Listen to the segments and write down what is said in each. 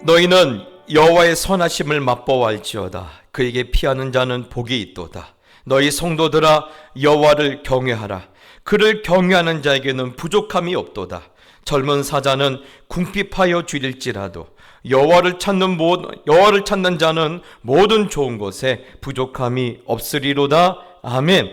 너희는 여호와의 선하심을 맛보아알지어다. 그에게 피하는 자는 복이 있도다. 너희 성도들아, 여호와를 경외하라. 그를 경외하는 자에게는 부족함이 없도다. 젊은 사자는 궁핍하여 줄일지라도 여호와를 찾는 자는 모든 좋은 것에 부족함이 없으리로다. 아멘.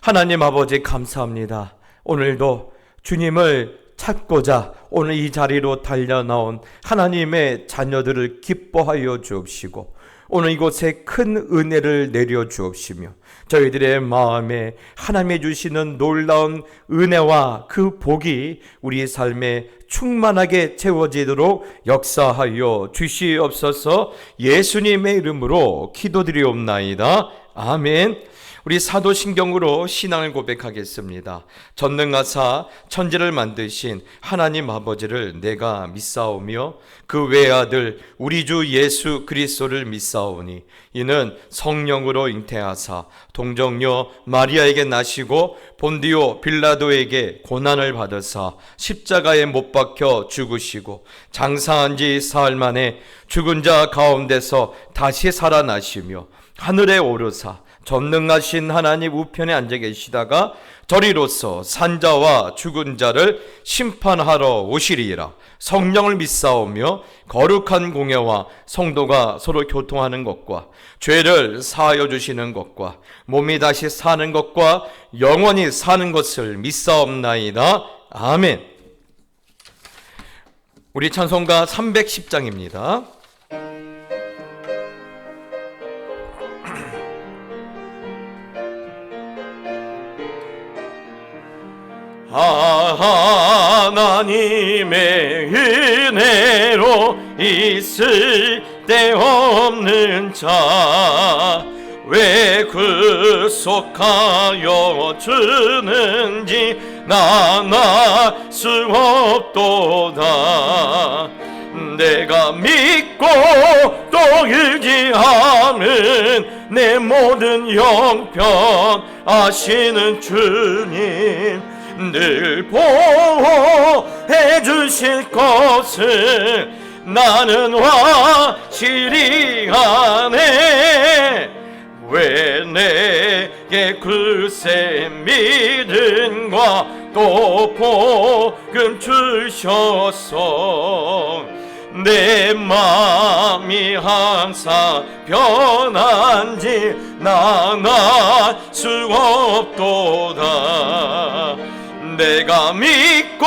하나님 아버지, 감사합니다. 오늘도 주님을 찾고자 오늘 이 자리로 달려나온 하나님의 자녀들을 기뻐하여 주옵시고, 오늘 이곳에 큰 은혜를 내려 주옵시며, 저희들의 마음에 하나님이 주시는 놀라운 은혜와 그 복이 우리 삶에 충만하게 채워지도록 역사하여 주시옵소서. 예수님의 이름으로 기도드리옵나이다. 아멘. 우리 사도신경으로 신앙을 고백하겠습니다. 전능하사 천지를 만드신 하나님 아버지를 내가 믿사오며 그 외아들 우리 주 예수 그리스도를 믿사오니 이는 성령으로 잉태하사 동정녀 마리아에게 나시고 본디오 빌라도에게 고난을 받으사 십자가에 못 박혀 죽으시고 장사한 지 사흘 만에 죽은 자 가운데서 다시 살아나시며 하늘에 오르사 전능하신 하나님 우편에 앉아 계시다가 저리로서 산자와 죽은 자를 심판하러 오시리라. 성령을 믿사오며 거룩한 공예와 성도가 서로 교통하는 것과 죄를 사하여 주시는 것과 몸이 다시 사는 것과 영원히 사는 것을 믿사옵나이다. 아멘. 우리 찬송가 310장입니다. 하나님의 은혜로 있을 데 없는 자 왜 구속하여 주는지 나 수 없도다. 내가 믿고 또 의지하는 내 모든 형편 아시는 주님 늘 보호해 주실 것을 나는 확실히 아네. 왜 내게 글쎄 믿음과 또 복음 주셨소. 내 마음이 항상 변한지 나 수 없도다. 내가 믿고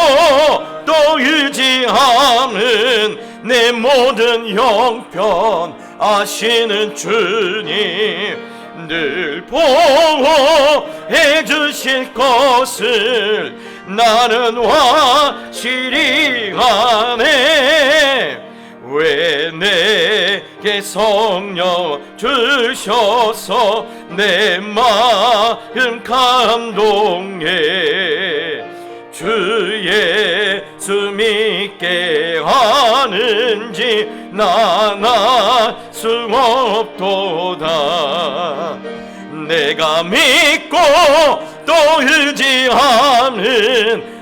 또 의지하는 내 모든 형편 아시는 주님 늘 보호해 주실 것을 나는 확실히 아네. 왜 내게 성령 주셔서 내 마음 감동해. 주 예수 믿게 하는지 나 수 없도다. 내가 믿고 또 의지하는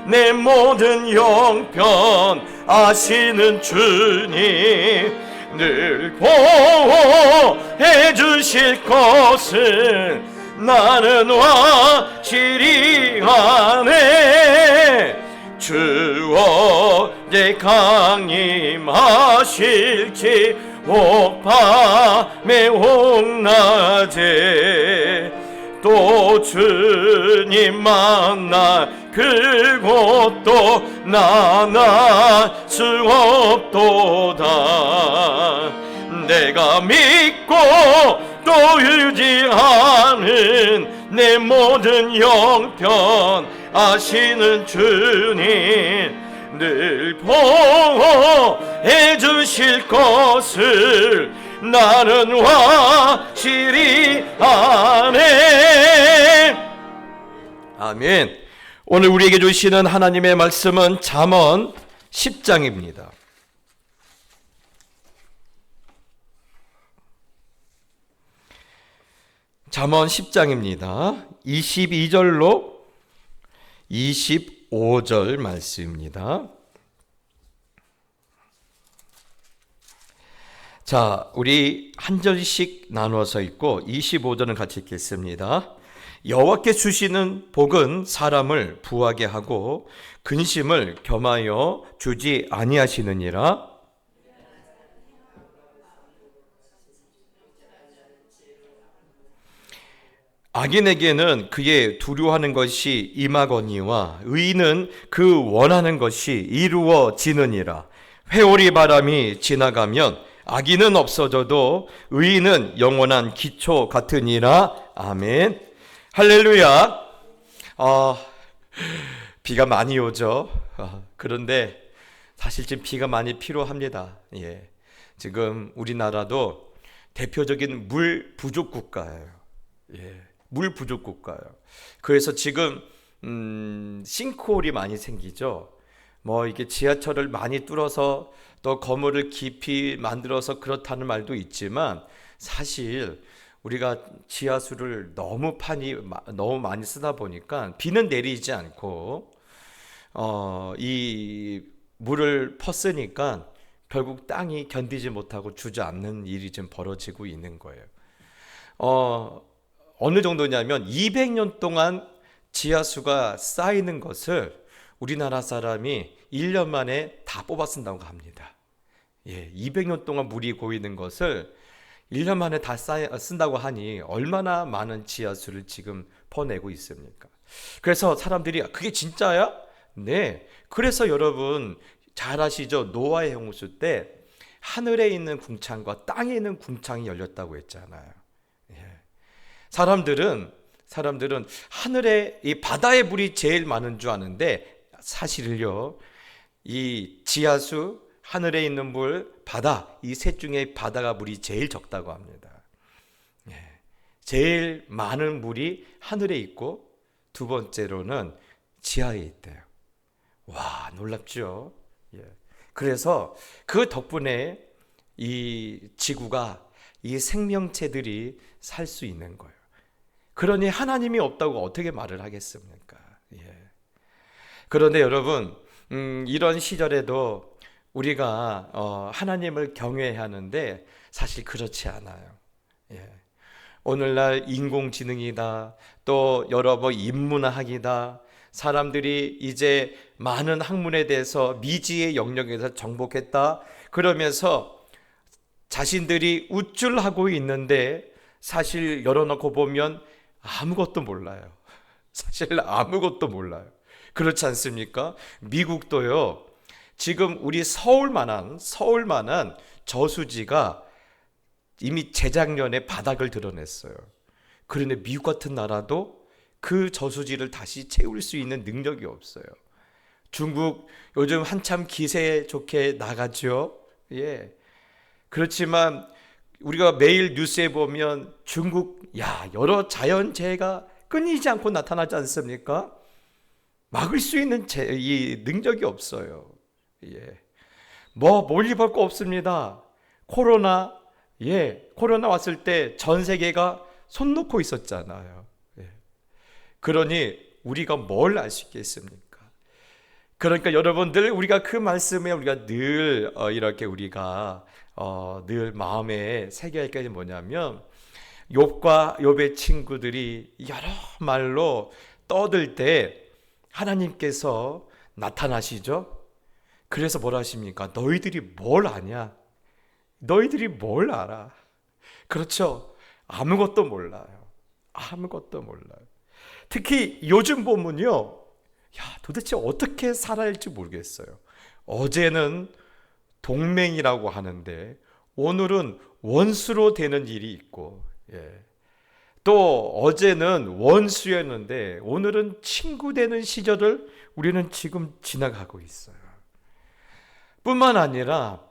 내 모든 형편 아시는 주님 늘 보호해 주실 것을 나는 확실히 아네. 주 언제 강림하실지 오밤에 홍낮에 또 주님 만나 그곳도 나 수 없도다. 내가 믿고 또 의지하는 내 모든 형편 아시는 주님 늘 보호해 주실 것을 나는 확실히 아네. 아멘. 오늘 우리에게 주시는 하나님의 말씀은 잠언 10장입니다. 잠언 10장입니다. 22절로 25절 말씀입니다. 자, 우리 한 절씩 나누어서 읽고 25절은 같이 읽겠습니다. 여호와께 주시는 복은 사람을 부하게 하고 근심을 겸하여 주지 아니하시느니라. 악인에게는 그의 두려워하는 것이 임하거니와 의인은 그 원하는 것이 이루어지느니라. 회오리 바람이 지나가면 악인은 없어져도 의인은 영원한 기초 같으니라. 아멘. 할렐루야. 비가 많이 오죠. 그런데 사실 지금 비가 많이 필요합니다. 예. 지금 우리나라도 대표적인 물 부족 국가예요. 예. 물 부족 국가예요. 그래서 지금 싱크홀이 많이 생기죠. 뭐 이게 지하철을 많이 뚫어서 또 건물을 깊이 만들어서 그렇다는 말도 있지만 사실 우리가 지하수를 너무 많이 쓰다 보니까 비는 내리지 않고 이 물을 퍼쓰니까 결국 땅이 견디지 못하고 주저앉는 일이 지금 벌어지고 있는 거예요. 어느 정도냐면 200년 동안 지하수가 쌓이는 것을 우리나라 사람이 1년 만에 다 뽑아 쓴다고 합니다. 예, 200년 동안 물이 고이는 것을 1년 만에 다 쓴다고 하니 얼마나 많은 지하수를 지금 퍼내고 있습니까? 그래서 사람들이 그게 진짜야? 네. 그래서 여러분 잘 아시죠? 노아의 홍수 때 하늘에 있는 궁창과 땅에 있는 궁창이 열렸다고 했잖아요. 예. 사람들은 하늘에 이 바다의 물이 제일 많은 줄 아는데 사실은요, 이 지하수, 하늘에 있는 물, 바다, 이 셋 중에 바다가 물이 제일 적다고 합니다. 예. 제일 많은 물이 하늘에 있고 두 번째로는 지하에 있대요. 와, 놀랍죠? 예. 그래서 그 덕분에 이 지구가, 이 생명체들이 살 수 있는 거예요. 그러니 하나님이 없다고 어떻게 말을 하겠습니까? 예. 그런데 여러분, 이런 시절에도 우리가 하나님을 경외해야 하는데 사실 그렇지 않아요. 예. 오늘날 인공지능이다, 또 여러 인문학이다, 사람들이 이제 많은 학문에 대해서 미지의 영역에서 정복했다 그러면서 자신들이 우쭐하고 있는데 사실 열어놓고 보면 아무것도 몰라요. 사실 아무것도 몰라요. 그렇지 않습니까? 미국도요, 지금 우리 서울만한 저수지가 이미 재작년에 바닥을 드러냈어요. 그런데 미국 같은 나라도 그 저수지를 다시 채울 수 있는 능력이 없어요. 중국 요즘 한참 기세 좋게 나가죠. 예. 그렇지만 우리가 매일 뉴스에 보면 중국 여러 자연재해가 끊이지 않고 나타나지 않습니까? 막을 수 있는 이 능력이 없어요. 예. 몰입할 거 없습니다. 코로나 왔을 때 전 세계가 손 놓고 있었잖아요. 예. 그러니 우리가 뭘 알 수 있겠습니까? 그러니까 여러분들, 우리가 그 말씀에 우리가 늘 이렇게 우리가 늘 마음에 새겨야 할 것이 뭐냐면, 욥과 욥의 친구들이 여러 말로 떠들 때 하나님께서 나타나시죠. 그래서 뭐라 하십니까? 너희들이 뭘 아냐? 너희들이 뭘 알아? 그렇죠. 아무것도 몰라요. 아무것도 몰라요. 특히 요즘 보면요, 도대체 어떻게 살아야 할지 모르겠어요. 어제는 동맹이라고 하는데 오늘은 원수로 되는 일이 있고, 또 어제는 원수였는데 오늘은 친구 되는 시절을 우리는 지금 지나가고 있어요. 뿐만 아니라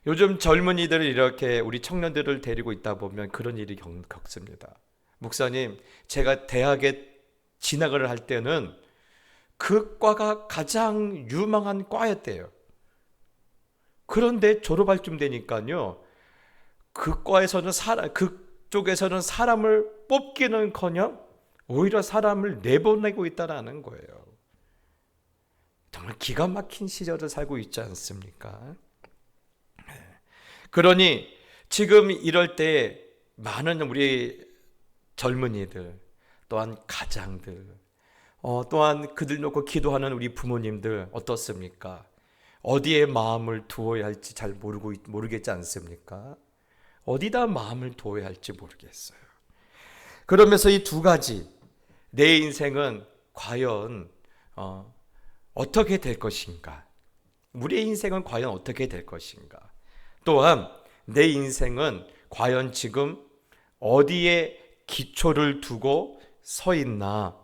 요즘 젊은이들을 이렇게 우리 청년들을 데리고 있다 보면 그런 일이 겪습니다. 목사님, 제가 대학에 진학을 할 때는 그 과가 가장 유망한 과였대요. 그런데 졸업할 쯤 되니까요, 그쪽에서는 사람을 뽑기는커녕 오히려 사람을 내보내고 있다라는 거예요. 정말 기가 막힌 시절을 살고 있지 않습니까? 그러니 지금 이럴 때 많은 우리 젊은이들, 또한 가장들, 또한 그들 놓고 기도하는 우리 부모님들 어떻습니까? 어디에 마음을 두어야 할지 잘 모르겠지 않습니까? 어디다 마음을 두어야 할지 모르겠어요. 그러면서 이 두 가지, 내 인생은 과연 어떻게 될 것인가? 우리의 인생은 과연 어떻게 될 것인가? 또한 내 인생은 과연 지금 어디에 기초를 두고 서 있나?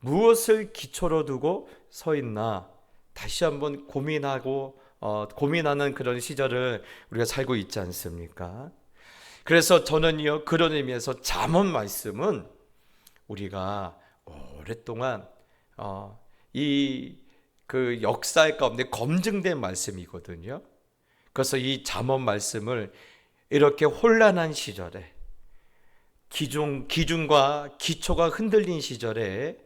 무엇을 기초로 두고 서 있나? 다시 한번 고민하는 그런 시절을 우리가 살고 있지 않습니까? 그래서 저는요, 그런 의미에서 잠언 말씀은 우리가 오랫동안 그 역사 가운데 검증된 말씀이거든요. 그래서 이 잠언 말씀을 이렇게 혼란한 시절에, 기준과 기초가 흔들린 시절에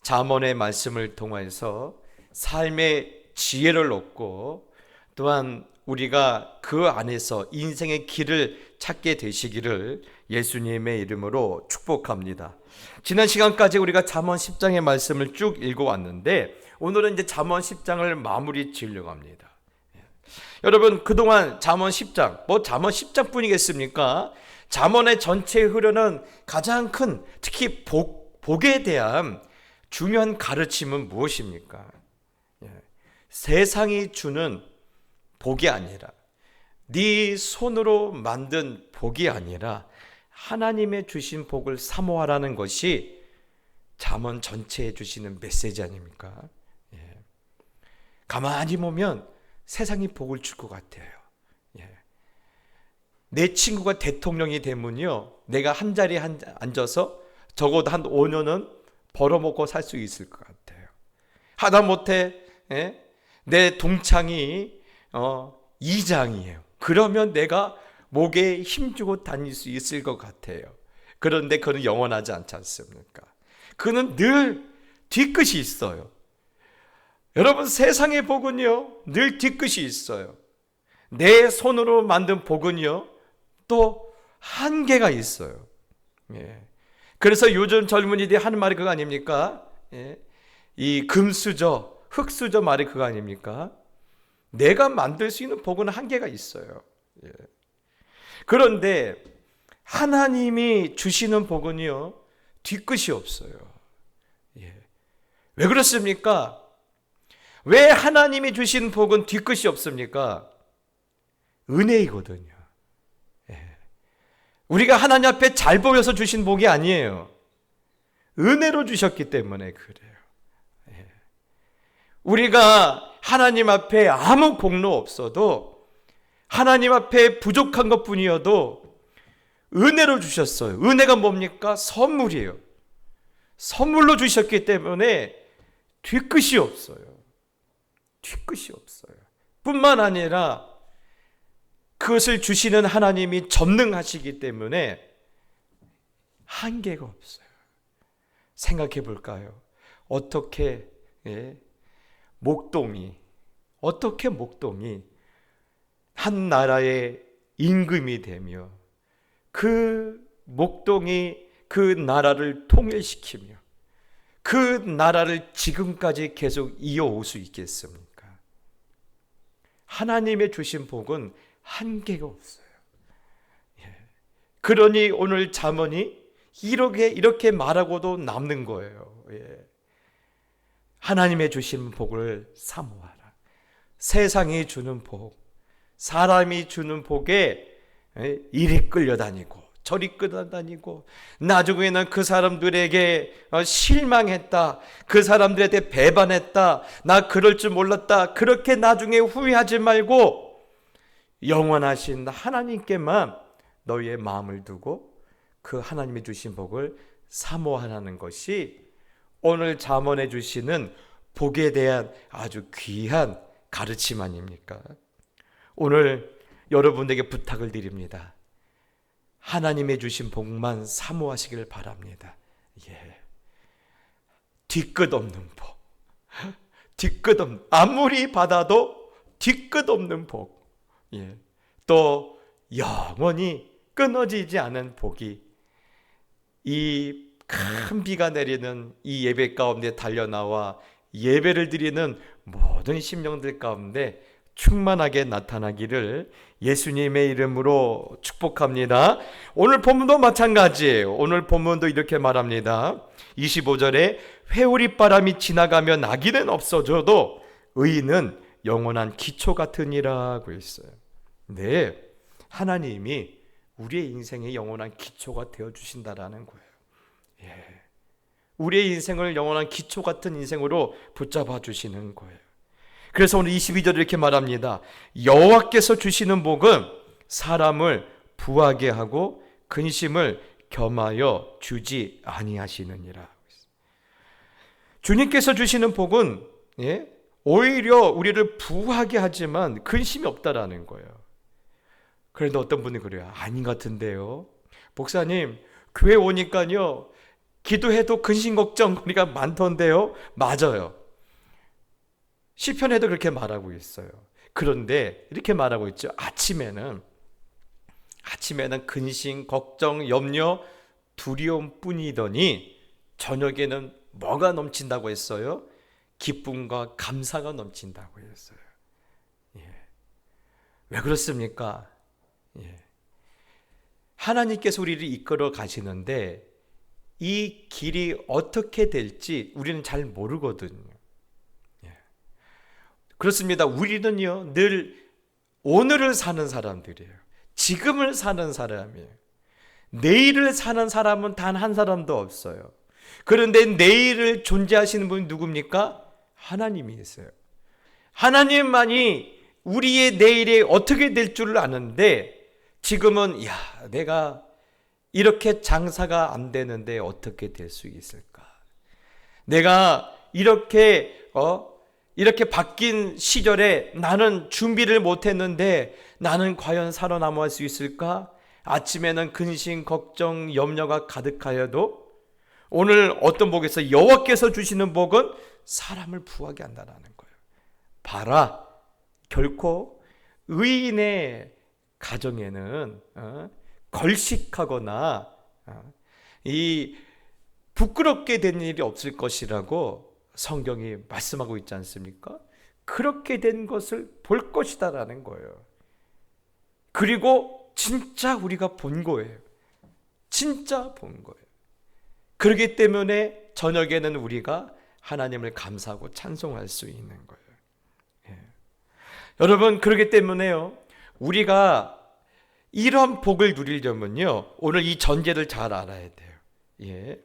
잠언의 말씀을 통해서 삶의 지혜를 얻고, 또한 우리가 그 안에서 인생의 길을 찾게 되시기를 예수님의 이름으로 축복합니다. 지난 시간까지 우리가 잠언 10장의 말씀을 쭉 읽어왔는데, 오늘은 이제 잠언 10장을 마무리 지으려고 합니다. 여러분, 그동안 잠언 10장, 잠언 10장뿐이겠습니까? 잠언의 전체 흐르는 가장 큰, 특히 복에 대한 중요한 가르침은 무엇입니까? 세상이 주는 복이 아니라, 네 손으로 만든 복이 아니라 하나님의 주신 복을 사모하라는 것이 잠언 전체에 주시는 메시지 아닙니까? 가만히 보면 세상이 복을 줄 것 같아요. 내 친구가 대통령이 되면요, 내가 한 자리에 앉아서 적어도 한 5년은 벌어먹고 살 수 있을 것 같아요. 하다못해 내 동창이 이장이에요. 그러면 내가 목에 힘주고 다닐 수 있을 것 같아요. 그런데 그는 영원하지 않지 않습니까? 그는 늘 뒤끝이 있어요. 여러분, 세상의 복은요, 늘 뒤끝이 있어요. 내 손으로 만든 복은요, 또 한계가 있어요. 그래서 요즘 젊은이들이 하는 말이 그거 아닙니까? 이 금수저, 흙수저 말이 그거 아닙니까? 내가 만들 수 있는 복은 한계가 있어요. 그런데 하나님이 주시는 복은요, 뒤끝이 없어요. 왜 그렇습니까? 왜 하나님이 주신 복은 뒤끝이 없습니까? 은혜이거든요. 우리가 하나님 앞에 잘 보여서 주신 복이 아니에요. 은혜로 주셨기 때문에 그래요. 우리가 하나님 앞에 아무 공로 없어도, 하나님 앞에 부족한 것뿐이어도 은혜로 주셨어요. 은혜가 뭡니까? 선물이에요. 선물로 주셨기 때문에 뒤끝이 없어요. 뒤끝이 없어요. 뿐만 아니라 그것을 주시는 하나님이 전능하시기 때문에 한계가 없어요. 생각해 볼까요? 어떻게 목동이 한 나라의 임금이 되며, 그 목동이 그 나라를 통일시키며 그 나라를 지금까지 계속 이어올 수 있겠습니까? 하나님의 주신 복은 한계가 없어요. 그러니 오늘 잠언이 이렇게 말하고도 남는 거예요. 하나님의 주신 복을 사모하라. 세상이 주는 복, 사람이 주는 복에 이리 끌려다니고 저리 끌려다니고, 나중에는 그 사람들에게 실망했다, 그 사람들한테 배반했다, 나 그럴 줄 몰랐다, 그렇게 나중에 후회하지 말고 영원하신 하나님께만 너희의 마음을 두고 그 하나님이 주신 복을 사모하라는 것이 오늘 잠언에 주시는 복에 대한 아주 귀한 가르침 아닙니까? 오늘 여러분에게 부탁을 드립니다. 하나님의 주신 복만 사모하시길 바랍니다. 뒤끝 없는 복, 아무리 받아도 뒤끝 없는 복, 또 영원히 끊어지지 않은 복이 이 큰 비가 내리는 이 예배 가운데 달려나와 예배를 드리는 모든 심령들 가운데 충만하게 나타나기를 예수님의 이름으로 축복합니다. 오늘 본문도 마찬가지예요. 오늘 본문도 이렇게 말합니다. 25절에 회오리 바람이 지나가며 나귀는 없어져도 의인은 영원한 기초 같으니라고 했어요. 네, 하나님이 우리의 인생의 영원한 기초가 되어주신다라는 거예요. 우리의 인생을 영원한 기초 같은 인생으로 붙잡아 주시는 거예요. 그래서 오늘 22절 이렇게 말합니다. 여호와께서 주시는 복은 사람을 부하게 하고 근심을 겸하여 주지 아니하시느니라. 주님께서 주시는 복은 오히려 우리를 부하게 하지만 근심이 없다라는 거예요. 그런데 어떤 분이 그래요. 아닌 것 같은데요. 목사님, 교회 오니까요, 기도해도 근심 걱정거리가 많던데요. 맞아요. 시편에도 그렇게 말하고 있어요. 그런데 이렇게 말하고 있죠. 아침에는 근심, 걱정, 염려, 두려움 뿐이더니 저녁에는 뭐가 넘친다고 했어요? 기쁨과 감사가 넘친다고 했어요. 왜 그렇습니까? 하나님께서 우리를 이끌어 가시는데 이 길이 어떻게 될지 우리는 잘 모르거든요. 그렇습니다. 우리는요, 늘 오늘을 사는 사람들이에요. 지금을 사는 사람이에요. 내일을 사는 사람은 단 한 사람도 없어요. 그런데 내일을 존재하시는 분이 누굽니까? 하나님이 있어요. 하나님만이 우리의 내일이 어떻게 될 줄을 아는데 지금은 내가 이렇게 장사가 안 되는데 어떻게 될 수 있을까? 내가 이렇게 바뀐 시절에 나는 준비를 못했는데 나는 과연 살아남을 수 있을까? 아침에는 근심, 걱정, 염려가 가득하여도 오늘 어떤 복에서 여호와께서 주시는 복은 사람을 부하게 한다는 거예요. 봐라, 결코 의인의 가정에는 걸식하거나 이 부끄럽게 된 일이 없을 것이라고 성경이 말씀하고 있지 않습니까? 그렇게 된 것을 볼 것이다라는 거예요. 그리고 진짜 우리가 본 거예요. 진짜 본 거예요. 그렇기 때문에 저녁에는 우리가 하나님을 감사하고 찬송할 수 있는 거예요. 여러분, 그렇기 때문에요, 우리가 이런 복을 누리려면요, 오늘 이 전제를 잘 알아야 돼요.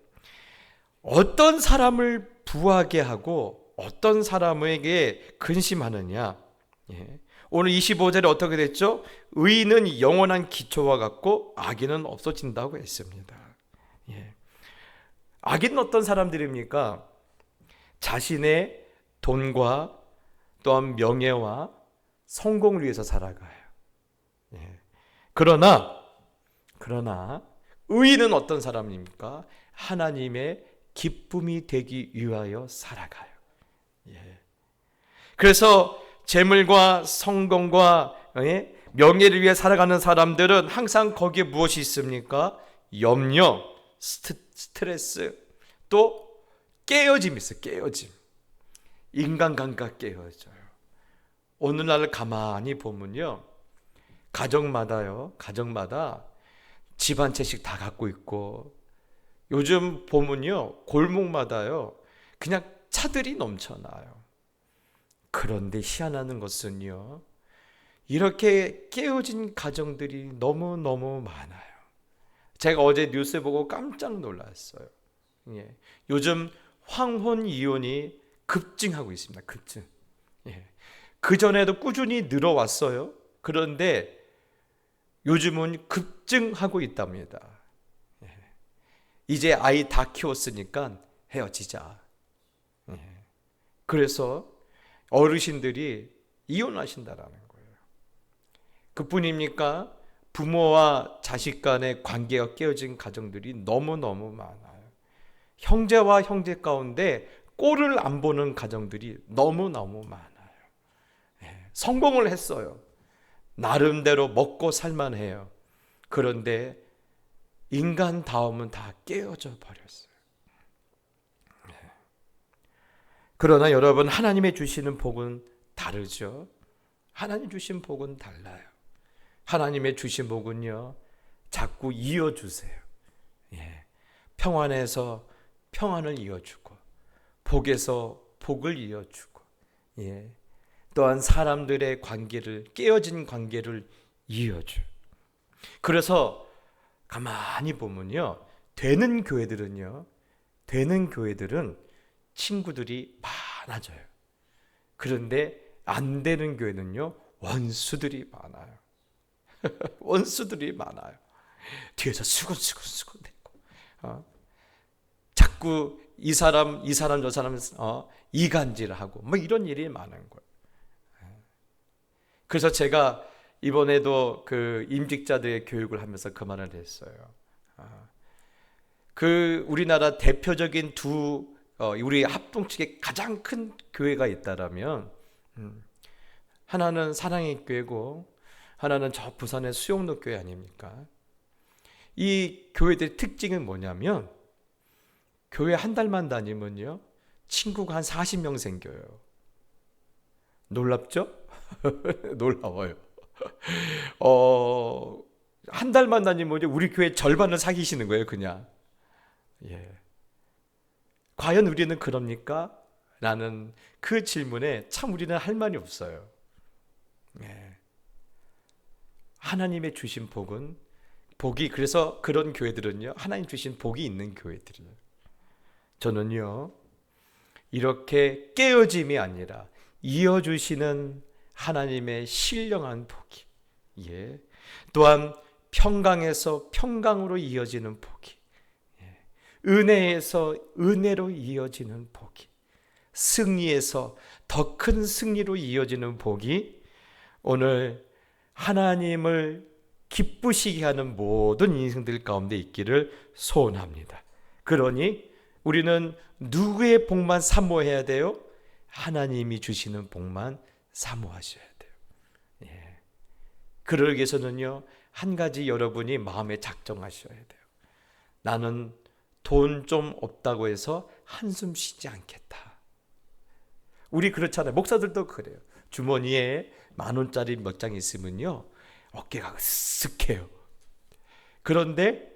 어떤 사람을 부하게 하고 어떤 사람에게 근심하느냐. 오늘 25절에 어떻게 됐죠? 의인은 영원한 기초와 같고 악인은 없어진다고 했습니다. 악인은 어떤 사람들입니까? 자신의 돈과 또한 명예와 성공을 위해서 살아가요. 그러나 의인은 어떤 사람입니까? 하나님의 기쁨이 되기 위하여 살아가요. 그래서 재물과 성공과 명예를 위해 살아가는 사람들은 항상 거기에 무엇이 있습니까? 염려, 스트레스, 또 깨어짐이 있어요. 깨어짐. 인간관계가 깨어져요. 오늘날 가만히 보면요, 가정마다 집 한 채씩 다 갖고 있고, 요즘 보면요, 골목마다요, 그냥 차들이 넘쳐나요. 그런데 희한한 것은요, 이렇게 깨어진 가정들이 너무너무 많아요. 제가 어제 뉴스 보고 깜짝 놀랐어요. 요즘 황혼 이혼이 급증하고 있습니다. 급증. 그전에도 꾸준히 늘어왔어요. 그런데 요즘은 급증하고 있답니다. 이제 아이 다 키웠으니까 헤어지자. 그래서 어르신들이 이혼하신다라는 거예요. 그뿐입니까? 부모와 자식 간의 관계가 깨어진 가정들이 너무너무 많아요. 형제와 형제 가운데 꼴을 안 보는 가정들이 너무너무 많아요. 성공을 했어요. 나름대로 먹고 살만해요. 그런데 인간다움은 다 깨어져 버렸어요. 그러나 여러분, 하나님의 주시는 복은 다르죠. 하나님 주신 복은 달라요. 하나님의 주신 복은요, 자꾸 이어주세요. 평안에서 평안을 이어주고, 복에서 복을 이어주고, 또한 사람들의 관계를, 깨어진 관계를 이어줘요. 그래서 가만히 보면요, 되는 교회들은 친구들이 많아져요. 그런데 안 되는 교회는요, 원수들이 많아요. 원수들이 많아요. 뒤에서 수근수근 대고, 자꾸 이 사람 저 사람 이간질하고 뭐 이런 일이 많은 거예요. 그래서 제가 이번에도 그 임직자들의 교육을 하면서 그 말을 했어요. 그 우리나라 대표적인 우리 합동 측에 가장 큰 교회가 있다라면, 하나는 사랑의 교회고 하나는 저 부산의 수용로 교회 아닙니까? 이 교회들의 특징은 뭐냐면, 교회 한 달만 다니면요, 친구가 한 40명 생겨요. 놀랍죠? 놀라워요. 한 달만 다니면 우리 교회 절반을 사귀시는 거예요, 그냥. 과연 우리는 그럽니까? 라는 그 질문에 참 우리는 할 말이 없어요. 하나님의 주신 복이, 그래서 그런 교회들은요, 하나님 주신 복이 있는 교회들이에요. 저는요, 이렇게 깨어짐이 아니라 이어주시는 하나님의 신령한 복이, 또한 평강에서 평강으로 이어지는 복이, 은혜에서 은혜로 이어지는 복이, 승리에서 더 큰 승리로 이어지는 복이 오늘 하나님을 기쁘시게 하는 모든 인생들 가운데 있기를 소원합니다. 그러니 우리는 누구의 복만 사모해야 돼요? 하나님이 주시는 복만 사모하셔야 돼요. 그러기 위해서는요, 한 가지 여러분이 마음에 작정하셔야 돼요. 나는 돈 좀 없다고 해서 한숨 쉬지 않겠다. 우리 그렇잖아요. 목사들도 그래요. 주머니에 10,000원짜리 몇 장 있으면요, 어깨가 으쓱해요. 그런데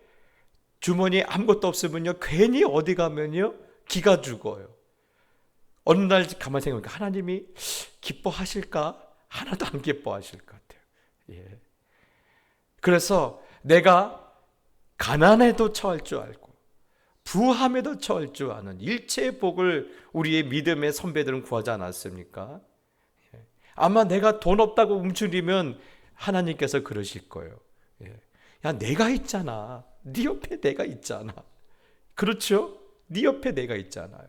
주머니에 아무것도 없으면요, 괜히 어디 가면요, 기가 죽어요. 어느 날 가만히 생각해보니까 하나님이 기뻐하실까? 하나도 안 기뻐하실 것 같아요. 그래서 내가 가난에도 처할 줄 알고 부함에도 처할 줄 아는 일체의 복을 우리의 믿음의 선배들은 구하지 않았습니까? 아마 내가 돈 없다고 움츠리면 하나님께서 그러실 거예요. 야, 내가 있잖아. 네 옆에 내가 있잖아. 그렇죠? 네 옆에 내가 있잖아요.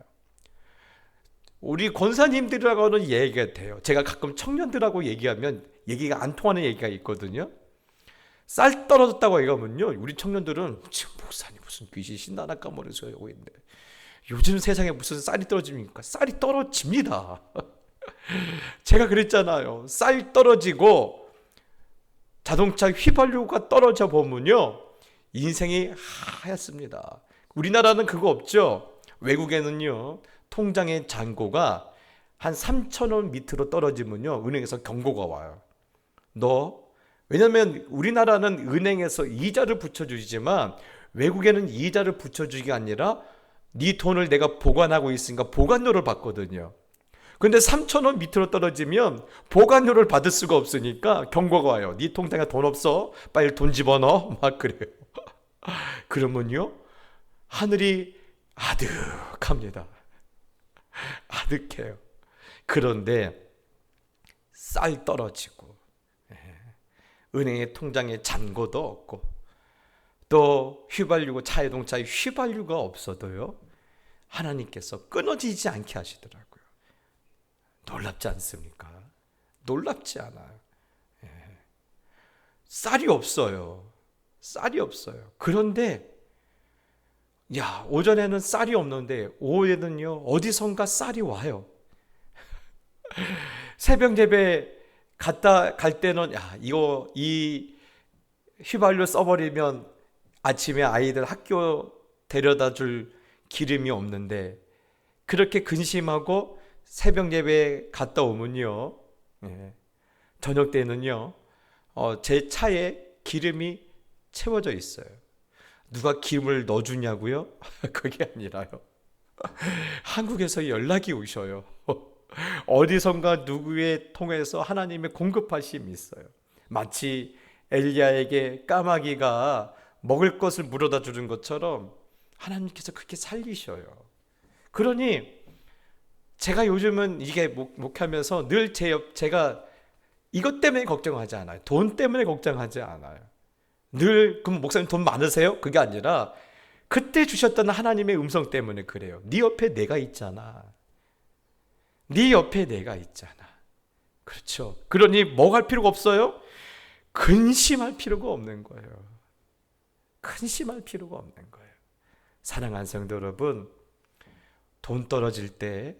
우리 권사님들하고는 얘기가 돼요. 제가 가끔 청년들하고 얘기하면 얘기가 안 통하는 얘기가 있거든요. 쌀 떨어졌다고 얘기하면요, 우리 청년들은 지금 목사님 무슨 귀신 신나나 까먹는 소리 하고 있네. 요즘 세상에 무슨 쌀이 떨어집니까? 쌀이 떨어집니다. 제가 그랬잖아요. 쌀 떨어지고 자동차 휘발유가 떨어져 보면요, 인생이 하얗습니다. 우리나라는 그거 없죠. 외국에는요, 통장의 잔고가 한 3,000원 밑으로 떨어지면요, 은행에서 경고가 와요. 왜냐면 우리나라는 은행에서 이자를 붙여주지만 외국에는 이자를 붙여주기가 아니라 네 돈을 내가 보관하고 있으니까 보관료를 받거든요. 근데 3,000원 밑으로 떨어지면 보관료를 받을 수가 없으니까 경고가 와요. 네 통장에 돈 없어? 빨리 돈 집어넣어? 막 그래요. 그러면요, 하늘이 아득합니다. 아득해요. 그런데 쌀 떨어지고 은행의 통장에 잔고도 없고 또 휘발유고 자동차에 휘발유가 없어도요, 하나님께서 끊어지지 않게 하시더라고요. 놀랍지 않습니까? 놀랍지 않아요. 쌀이 없어요. 쌀이 없어요. 그런데 오전에는 쌀이 없는데 오후에는요, 어디선가 쌀이 와요. 새벽 예배 갔다 갈 때는 이거 이 휘발유 써버리면 아침에 아이들 학교 데려다 줄 기름이 없는데, 그렇게 근심하고 새벽 예배 갔다 오면요, 저녁 때는요, 제 차에 기름이 채워져 있어요. 누가 기름을 넣어주냐고요? 그게 아니라요, 한국에서 연락이 오셔요. 어디선가 누구에 통해서 하나님의 공급하심이 있어요. 마치 엘리야에게 까마귀가 먹을 것을 물어다 주는 것처럼 하나님께서 그렇게 살리셔요. 그러니 제가 요즘은 이게 목하면서 늘 제가 이것 때문에 걱정하지 않아요. 돈 때문에 걱정하지 않아요. 늘 그럼 목사님 돈 많으세요? 그게 아니라 그때 주셨던 하나님의 음성 때문에 그래요. 네 옆에 내가 있잖아. 네 옆에 내가 있잖아. 그렇죠. 그러니 뭐 할 필요가 없어요? 근심할 필요가 없는 거예요. 근심할 필요가 없는 거예요. 사랑하는 성도 여러분, 돈 떨어질 때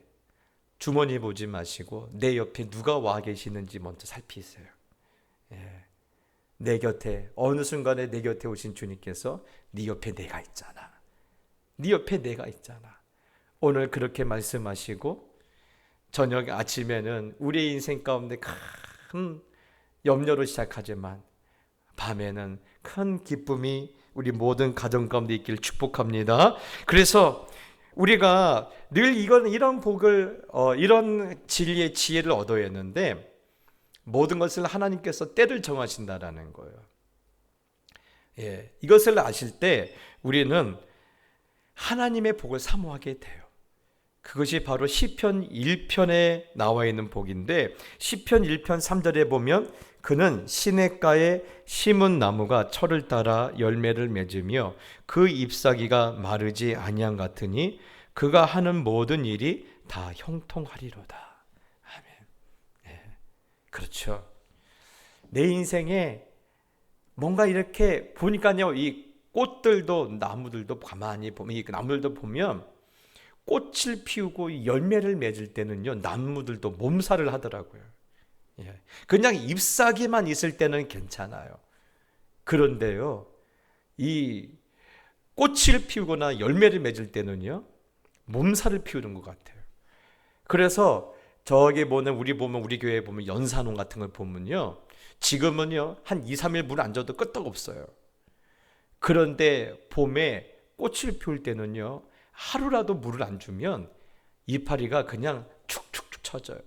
주머니 보지 마시고 내 옆에 누가 와 계시는지 먼저 살피세요. 내 곁에, 어느 순간에 내 곁에 오신 주님께서 네 옆에 내가 있잖아. 네 옆에 내가 있잖아. 오늘 그렇게 말씀하시고 저녁 아침에는 우리의 인생 가운데 큰 염려로 시작하지만 밤에는 큰 기쁨이 우리 모든 가정 가운데 있기를 축복합니다. 그래서 우리가 늘 이런 복을, 이런 진리의 지혜를 얻어야 했는데, 모든 것을 하나님께서 때를 정하신다라는 거예요. 이것을 아실 때 우리는 하나님의 복을 사모하게 돼요. 그것이 바로 시편 1편에 나와 있는 복인데, 시편 1편 3절에 보면 그는 시냇가에 심은 나무가 철을 따라 열매를 맺으며 그 잎사귀가 마르지 아니한 같으니 그가 하는 모든 일이 다 형통하리로다. 아멘. 그렇죠. 내 인생에 뭔가 이렇게 보니까요, 이 꽃들도 나무들도 가만히 보면, 이 나무들도 보면 꽃을 피우고 열매를 맺을 때는요, 나무들도 몸살을 하더라고요. 그냥 잎사귀만 있을 때는 괜찮아요. 그런데요, 이 꽃을 피우거나 열매를 맺을 때는요, 몸살을 피우는 것 같아요. 그래서 저기 우리 교회에 보면 연산홍 같은 걸 보면요, 지금은요 한 2, 3일 물 안 줘도 끄떡 없어요. 그런데 봄에 꽃을 피울 때는요, 하루라도 물을 안 주면 이파리가 그냥 축축축 처져요.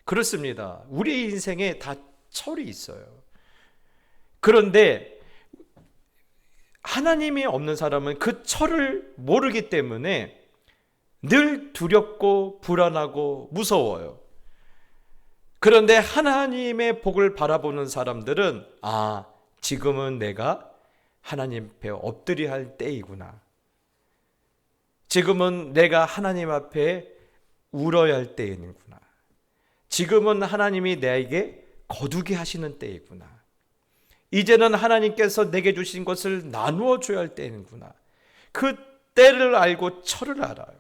그렇습니다. 우리 인생에 다 철이 있어요. 그런데 하나님이 없는 사람은 그 철을 모르기 때문에 늘 두렵고 불안하고 무서워요. 그런데 하나님의 복을 바라보는 사람들은 지금은 내가 하나님 앞에 엎드려야 할 때이구나. 지금은 내가 하나님 앞에 울어야 할 때이구나. 지금은 하나님이 나에게 거두게 하시는 때이구나. 이제는 하나님께서 내게 주신 것을 나누어 줘야 할 때이구나. 그 때를 알고 철을 알아요.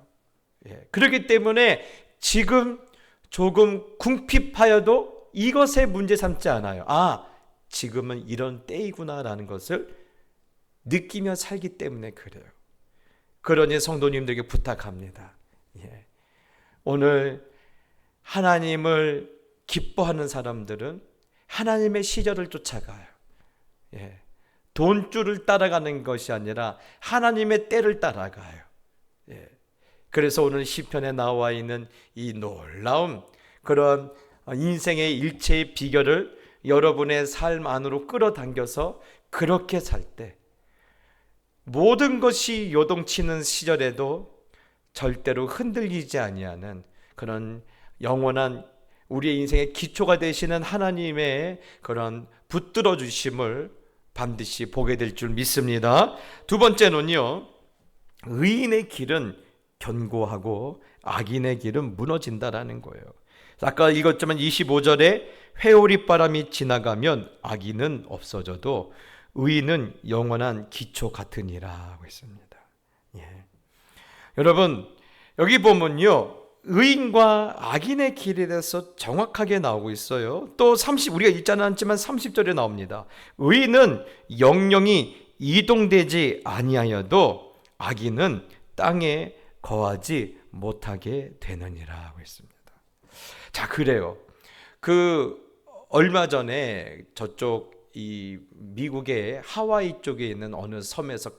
그렇기 때문에 지금 조금 궁핍하여도 이것에 문제 삼지 않아요. 지금은 이런 때이구나라는 것을 느끼며 살기 때문에 그래요. 그러니 성도님들에게 부탁합니다. 오늘 하나님을 기뻐하는 사람들은 하나님의 시절을 쫓아가요. 돈줄을 따라가는 것이 아니라 하나님의 때를 따라가요. 그래서 오늘 시편에 나와 있는 이 놀라운 그런 인생의 일체의 비결을 여러분의 삶 안으로 끌어당겨서 그렇게 살 때 모든 것이 요동치는 시절에도 절대로 흔들리지 아니하는 그런 영원한 우리의 인생의 기초가 되시는 하나님의 그런 붙들어 주심을 반드시 보게 될 줄 믿습니다. 두 번째는요, 의인의 길은 견고하고 악인의 길은 무너진다라는 거예요. 아까 읽었지만 25절에 회오리바람이 지나가면 악인은 없어져도 의인은 영원한 기초 같으니라 하고 있습니다. 여러분, 여기 보면요, 의인과 악인의 길에 대해서 정확하게 나오고 있어요. 또 우리가 읽지는 않지만 30절에 나옵니다. 의인은 영영이 이동되지 아니하여도 악인은 땅에 거하지 못하게 되느니라 하고 있습니다. 자, 그래요. 얼마 전에 저쪽 이 미국의 하와이 쪽에 있는 어느 섬에서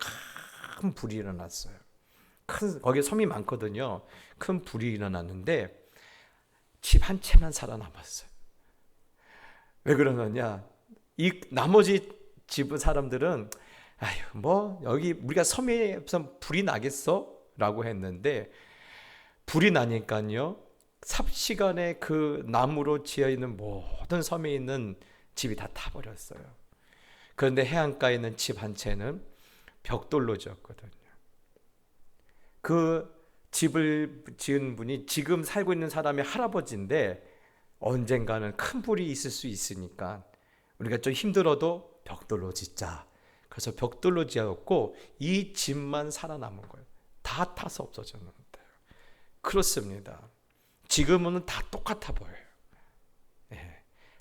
큰 불이 일어났어요. 거기 섬이 많거든요. 큰 불이 일어났는데 집 한 채만 살아남았어요. 왜 그러느냐? 이 나머지 집 사람들은 여기 우리가 섬에서 불이 나겠어? 라고 했는데 불이 나니까요, 삽시간에 그 나무로 지어 있는 모든 섬에 있는 집이 다 타버렸어요. 그런데 해안가에 있는 집 한 채는 벽돌로 지었거든요. 그 집을 지은 분이 지금 살고 있는 사람의 할아버지인데 언젠가는 큰 불이 있을 수 있으니까 우리가 좀 힘들어도 벽돌로 짓자. 그래서 벽돌로 지었고 이 집만 살아남은 거예요. 다 타서 없어졌는데. 그렇습니다. 지금은 다 똑같아 보여요.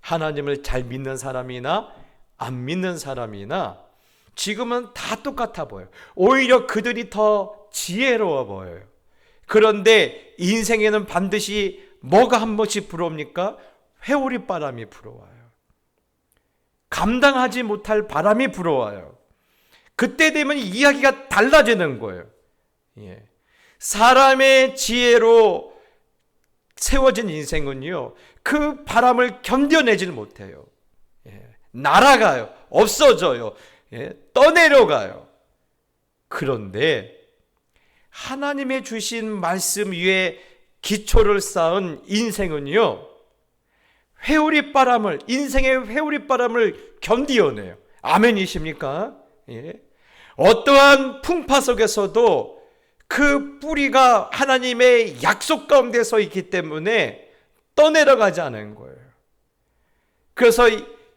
하나님을 잘 믿는 사람이나 안 믿는 사람이나 지금은 다 똑같아 보여요. 오히려 그들이 더 지혜로워 보여요. 그런데 인생에는 반드시 뭐가 한 번씩 불어옵니까? 회오리 바람이 불어와요. 감당하지 못할 바람이 불어와요. 그때 되면 이야기가 달라지는 거예요. 사람의 지혜로 세워진 인생은요, 그 바람을 견뎌내질 못해요. 날아가요. 없어져요. 떠내려가요. 그런데 하나님의 주신 말씀 위에 기초를 쌓은 인생은요, 인생의 회오리 바람을 견디어내요. 아멘이십니까? 어떠한 풍파 속에서도 그 뿌리가 하나님의 약속 가운데 서 있기 때문에 떠내려가지 않은 거예요. 그래서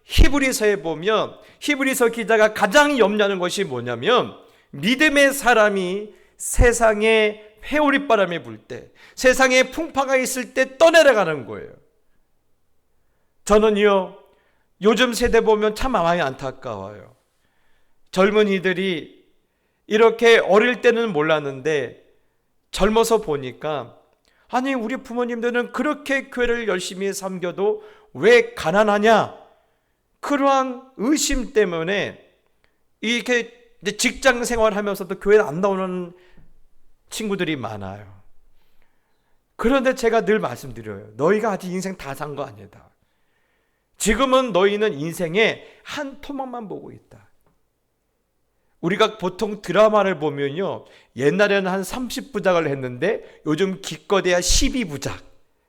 히브리서에 보면 히브리서 기자가 가장 염려하는 것이 뭐냐면 믿음의 사람이 세상에 회오리 바람이 불 때, 세상에 풍파가 있을 때 떠내려가는 거예요. 저는요, 요즘 세대 보면 참 많이 안타까워요. 젊은이들이 이렇게 어릴 때는 몰랐는데 젊어서 보니까 아니 우리 부모님들은 그렇게 교회를 열심히 섬겨도 왜 가난하냐? 그러한 의심 때문에 이렇게 직장 생활하면서도 교회를 안 나오는 친구들이 많아요. 그런데 제가 늘 말씀드려요. 너희가 아직 인생 다 산 거 아니다. 지금은 너희는 인생의 한 토막만 보고 있다. 우리가 보통 드라마를 보면요, 옛날에는 한 30부작을 했는데 요즘 기껏해야 12부작,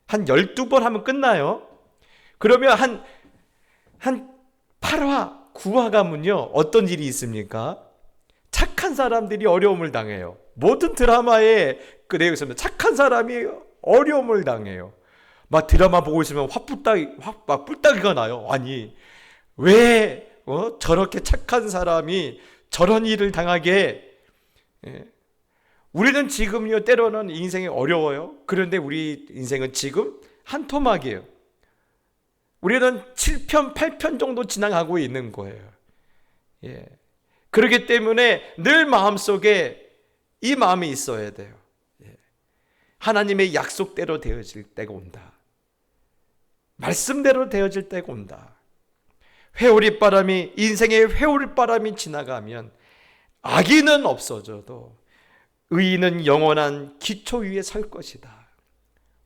한 12번 하면 끝나요. 그러면 한 8화, 9화 가면요 어떤 일이 있습니까? 착한 사람들이 어려움을 당해요. 모든 드라마에 그 내용이 있습니다. 착한 사람이 어려움을 당해요. 막 드라마 보고 있으면 막 뿔따기가 나요. 아니 왜 저렇게 착한 사람이 저런 일을 당하게. 우리는 지금요 때로는 인생이 어려워요. 그런데 우리 인생은 지금 한 토막이에요. 우리는 7편 8편 정도 지나가고 있는 거예요. 그렇기 때문에 늘 마음속에 이 마음이 있어야 돼요. 하나님의 약속대로 되어질 때가 온다. 말씀대로 되어질 때가 온다. 인생의 회오리바람이 지나가면 악인은 없어져도 의인은 영원한 기초 위에 설 것이다.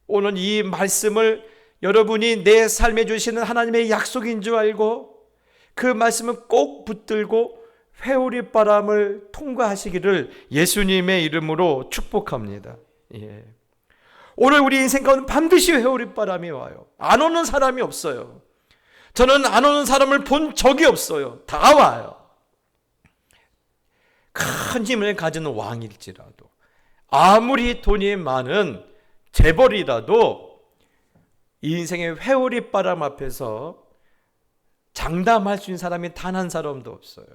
오늘 이 말씀을 여러분이 내 삶에 주시는 하나님의 약속인 줄 알고 그 말씀을 꼭 붙들고 회오리바람을 통과하시기를 예수님의 이름으로 축복합니다. 오늘 우리 인생 가운데 반드시 회오리바람이 와요. 안 오는 사람이 없어요. 저는 안 오는 사람을 본 적이 없어요. 다 와요. 큰 힘을 가진 왕일지라도, 아무리 돈이 많은 재벌이라도 이 인생의 회오리바람 앞에서 장담할 수 있는 사람이 단 한 사람도 없어요.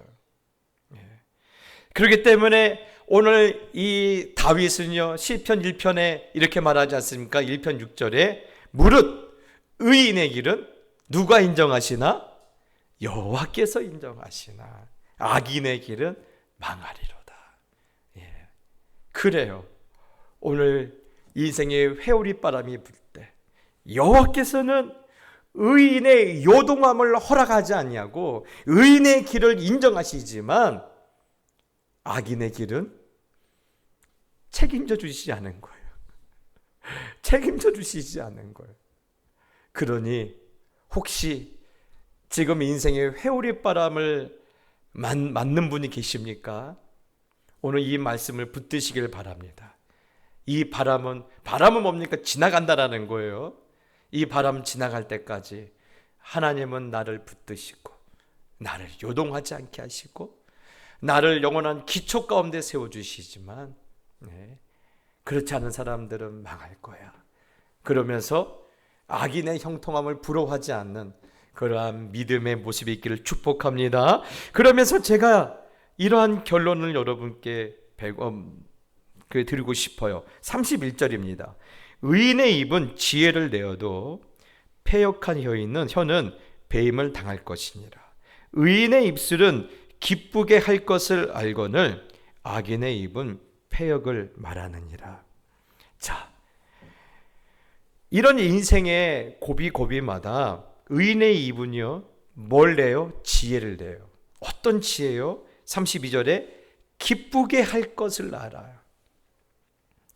그렇기 때문에 오늘 이 다윗은요, 시편 1편에 이렇게 말하지 않습니까? 1편 6절에 무릇 의인의 길은 누가 인정하시나? 여호와께서 인정하시나. 악인의 길은 망하리로다. 예. 그래요. 오늘 인생의 회오리 바람이 불 때 여호와께서는 의인의 요동함을 허락하지 아니하고 의인의 길을 인정하시지만 악인의 길은 책임져 주시지 않은 거예요. 책임져 주시지 않은 거예요. 그러니 혹시 지금 인생의 회오리 바람을 맞는 분이 계십니까? 오늘 이 말씀을 붙드시길 바랍니다. 이 바람은 뭡니까? 지나간다라는 거예요. 이 바람 지나갈 때까지 하나님은 나를 붙드시고 나를 요동하지 않게 하시고 나를 영원한 기초 가운데 세워주시지만 그렇지 않은 사람들은 망할 거야. 그러면서 악인의 형통함을 부러워하지 않는 그러한 믿음의 모습이 있기를 축복합니다. 그러면서 제가 이러한 결론을 여러분께 드리고 싶어요. 31절입니다. 의인의 입은 지혜를 내어도 패역한 혀는 배임을 당할 것이니라. 의인의 입술은 기쁘게 할 것을 알거늘 악인의 입은 패역을 말하느니라. 자, 이런 인생의 고비고비마다 의인의 입은요, 뭘 내요? 지혜를 내요. 어떤 지혜요? 32절에 기쁘게 할 것을 알아요.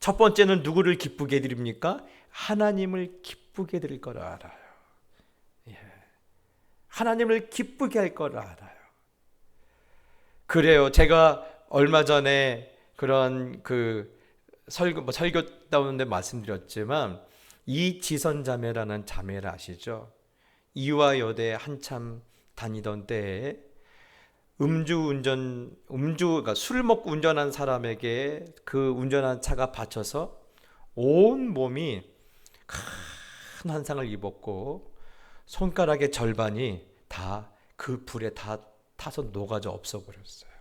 첫 번째는 누구를 기쁘게 해드립니까? 하나님을 기쁘게 해드릴 걸 알아요. 예. 하나님을 기쁘게 할 걸 알아요. 그래요. 제가 얼마 전에 그런 설교 다운데 말씀드렸지만 이지선 자매라는 자매를 아시죠? 이화 여대에 한참 다니던 때에 그러니까 술 먹고 운전한 사람에게 그 운전한 차가 받쳐서 온 몸이 큰 환상을 입었고 손가락의 절반이 다 그 불에 다 타서 녹아져 없어버렸어요.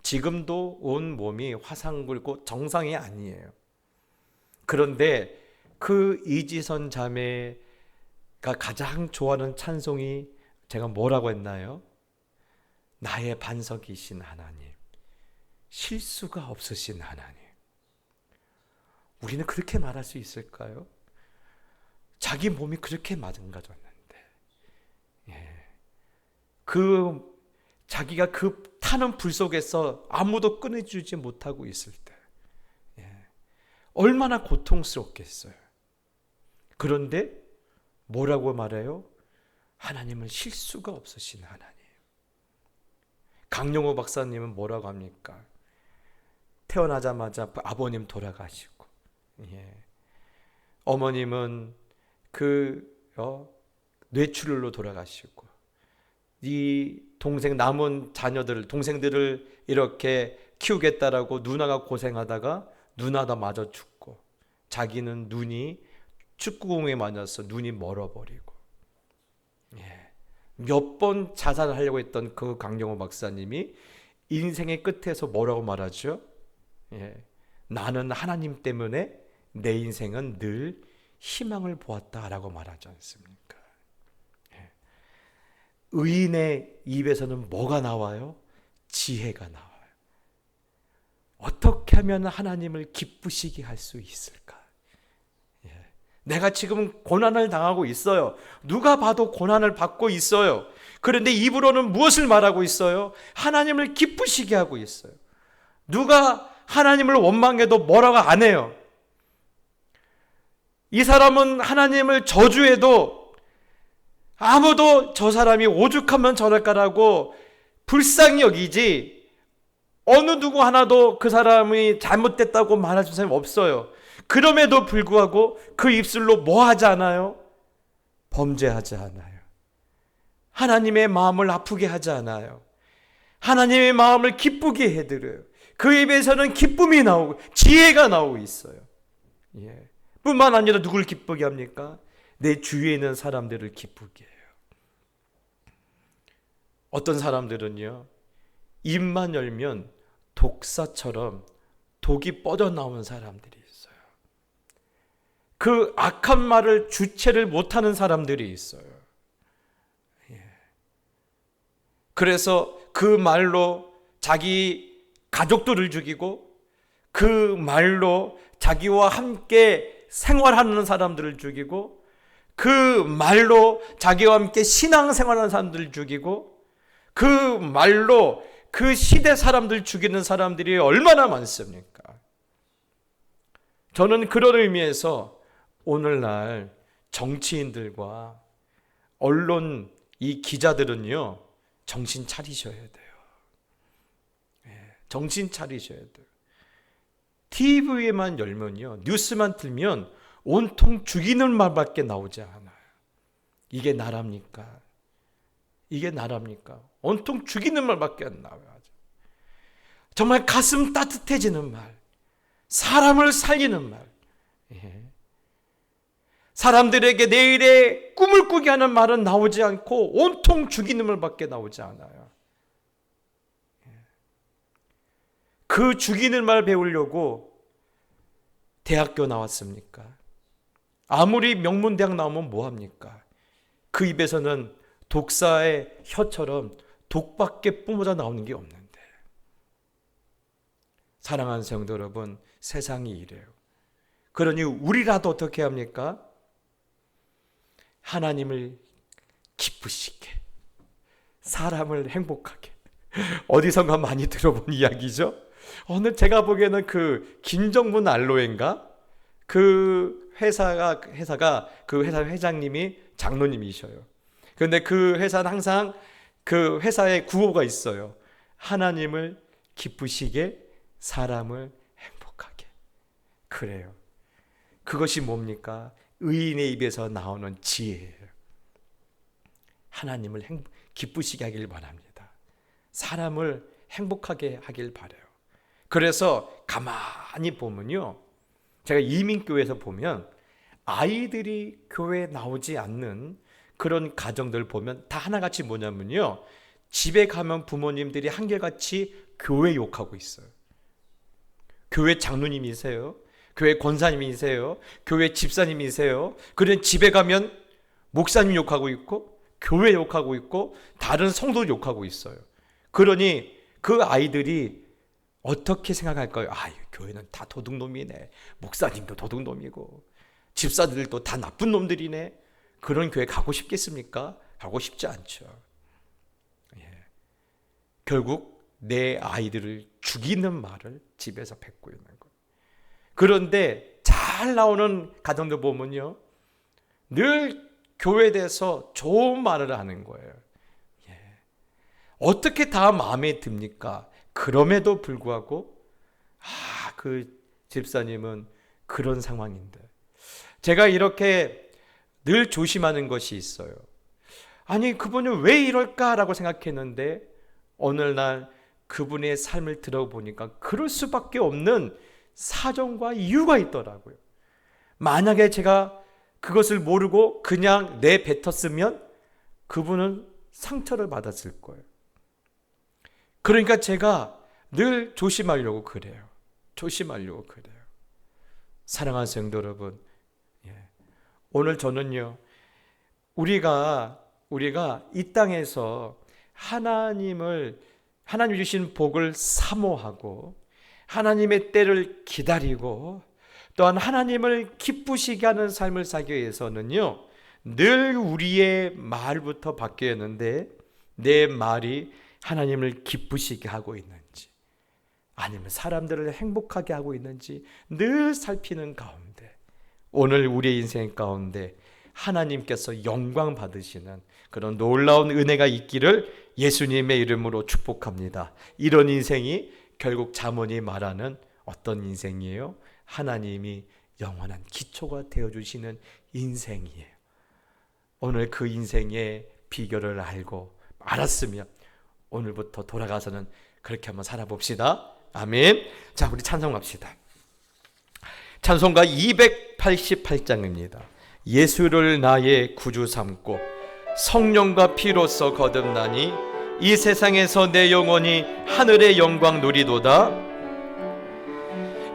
지금도 온 몸이 화상 불고 정상이 아니에요. 그런데 그 이지선 자매가 가장 좋아하는 찬송이 제가 뭐라고 했나요? 나의 반석이신 하나님, 실수가 없으신 하나님. 우리는 그렇게 말할 수 있을까요? 자기 몸이 그렇게 망가졌는데, 자기가 그 타는 불 속에서 아무도 끊어주지 못하고 있을 때, 얼마나 고통스럽겠어요. 그런데 뭐라고 말해요? 하나님은 실수가 없으신 하나님. 강영호 박사님은 뭐라고 합니까? 태어나자마자 아버님 돌아가시고, 어머님은 뇌출혈로 돌아가시고, 이 남은 동생들을 이렇게 키우겠다라고 누나가 고생하다가 누나도 마저 죽고, 자기는 축구공에 맞아서 눈이 멀어버리고, 몇 번 자살을 하려고 했던 그 강영호 박사님이 인생의 끝에서 뭐라고 말하죠? 나는 하나님 때문에 내 인생은 늘 희망을 보았다라고 말하지 않습니까? 의인의 입에서는 뭐가 나와요? 지혜가 나와요. 어떻게 하면 하나님을 기쁘시게 할 수 있을까? 내가 지금 고난을 당하고 있어요. 누가 봐도 고난을 받고 있어요. 그런데 입으로는 무엇을 말하고 있어요? 하나님을 기쁘시게 하고 있어요. 누가 하나님을 원망해도 뭐라고 안 해요. 이 사람은 하나님을 저주해도 아무도 저 사람이 오죽하면 저럴까라고 불쌍히 여기지, 어느 누구 하나도 그 사람이 잘못됐다고 말해준 사람이 없어요. 그럼에도 불구하고 그 입술로 뭐 하지 않아요? 범죄하지 않아요. 하나님의 마음을 아프게 하지 않아요. 하나님의 마음을 기쁘게 해드려요. 그 입에서는 기쁨이 나오고 지혜가 나오고 있어요. 뿐만 아니라 누굴 기쁘게 합니까? 내 주위에 있는 사람들을 기쁘게 해요. 어떤 사람들은요, 입만 열면 독사처럼 독이 뻗어나오는 사람들이 있어요. 그 악한 말을 주체를 못하는 사람들이 있어요. 그래서 그 말로 자기 가족들을 죽이고 그 말로 자기와 함께 생활하는 사람들을 죽이고 그 말로 자기와 함께 신앙생활하는 사람들을 죽이고 그 말로 그 시대 사람들 죽이는 사람들이 얼마나 많습니까? 저는 그런 의미에서 오늘날 정치인들과 언론 이 기자들은요, 정신 차리셔야 돼요. 정신 차리셔야 돼요. TV에만 열면요, 뉴스만 틀면 온통 죽이는 말밖에 나오지 않아요. 이게 나랍니까? 이게 나랍니까? 온통 죽이는 말밖에 안 나와요. 정말 가슴 따뜻해지는 말, 사람을 살리는 말, 사람들에게 내일의 꿈을 꾸게 하는 말은 나오지 않고 온통 죽이는 말밖에 나오지 않아요. 그 죽이는 말 배우려고 대학교 나왔습니까? 아무리 명문대학 나오면 뭐합니까? 그 입에서는 독사의 혀처럼 독밖에 뿜어져 나오는 게 없는데. 사랑하는 성도 여러분, 세상이 이래요. 그러니 우리라도 어떻게 합니까? 하나님을 기쁘시게, 사람을 행복하게. 어디선가 많이 들어본 이야기죠. 오늘 제가 보기에는 그 김정문 알로에인가? 그 회사 회장님이 장로님이셔요. 그런데 그 회사는 항상 그 회사의 구호가 있어요. 하나님을 기쁘시게, 사람을 행복하게. 그래요. 그것이 뭡니까? 의인의 입에서 나오는 지혜예요. 하나님을 기쁘시게 하길 바랍니다. 사람을 행복하게 하길 바라요. 그래서 가만히 보면요, 제가 이민교회에서 보면 아이들이 교회에 나오지 않는 그런 가정들 보면 다 하나같이 뭐냐면요, 집에 가면 부모님들이 한결같이 교회 욕하고 있어요. 교회 장로님이세요, 교회 권사님이세요, 교회 집사님이세요. 그런 집에 가면 목사님 욕하고 있고 교회 욕하고 있고 다른 성도 욕하고 있어요. 그러니 그 아이들이 어떻게 생각할까요? 교회는 다 도둑놈이네, 목사님도 도둑놈이고 집사들도 다 나쁜 놈들이네. 그런 교회 가고 싶겠습니까? 가고 싶지 않죠. 결국 내 아이들을 죽이는 말을 집에서 뱉고 있는 거예요. 그런데 잘 나오는 가정들 보면요, 늘 교회에 대해서 좋은 말을 하는 거예요. 어떻게 다 마음에 듭니까? 그럼에도 불구하고 그 집사님은 그런 상황인데. 제가 이렇게 늘 조심하는 것이 있어요. 아니, 그분은 왜 이럴까라고 생각했는데 오늘날 그분의 삶을 들어보니까 그럴 수밖에 없는 사정과 이유가 있더라고요. 만약에 제가 그것을 모르고 그냥 내뱉었으면 그분은 상처를 받았을 거예요. 그러니까 제가 늘 조심하려고 그래요. 조심하려고 그래요. 사랑하는 성도 여러분, 오늘 저는요, 우리가 이 땅에서 하나님 주신 복을 사모하고 하나님의 때를 기다리고 또한 하나님을 기쁘시게 하는 삶을 살기 위해서는요, 늘 우리의 말부터 바뀌어야 하는데 내 말이 하나님을 기쁘시게 하고 있는지 아니면 사람들을 행복하게 하고 있는지 늘 살피는 가운데 오늘 우리의 인생 가운데 하나님께서 영광 받으시는 그런 놀라운 은혜가 있기를 예수님의 이름으로 축복합니다. 이런 인생이 결국 잠언이 말하는 어떤 인생이에요? 하나님이 영원한 기초가 되어주시는 인생이에요. 오늘 그 인생의 비결을 알았으면 오늘부터 돌아가서는 그렇게 한번 살아봅시다. 아멘. 자, 우리 찬송합시다. 찬송가 288장입니다. 예수를 나의 구주 삼고 성령과 피로써 거듭나니 이 세상에서 내 영혼이 하늘의 영광 누리도다.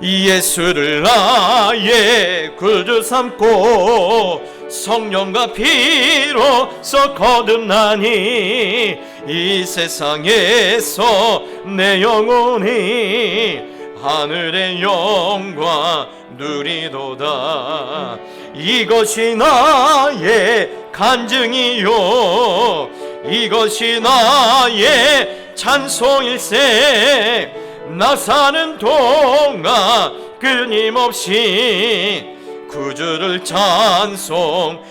예수를 나의 구주 삼고 성령과 피로써 거듭나니 이 세상에서 내 영혼이 하늘의 영광 누리도다. 이것이 나의 간증이요 이것이 나의 찬송일세. 나 사는 동안 끊임없이 구주를 찬송하리로다.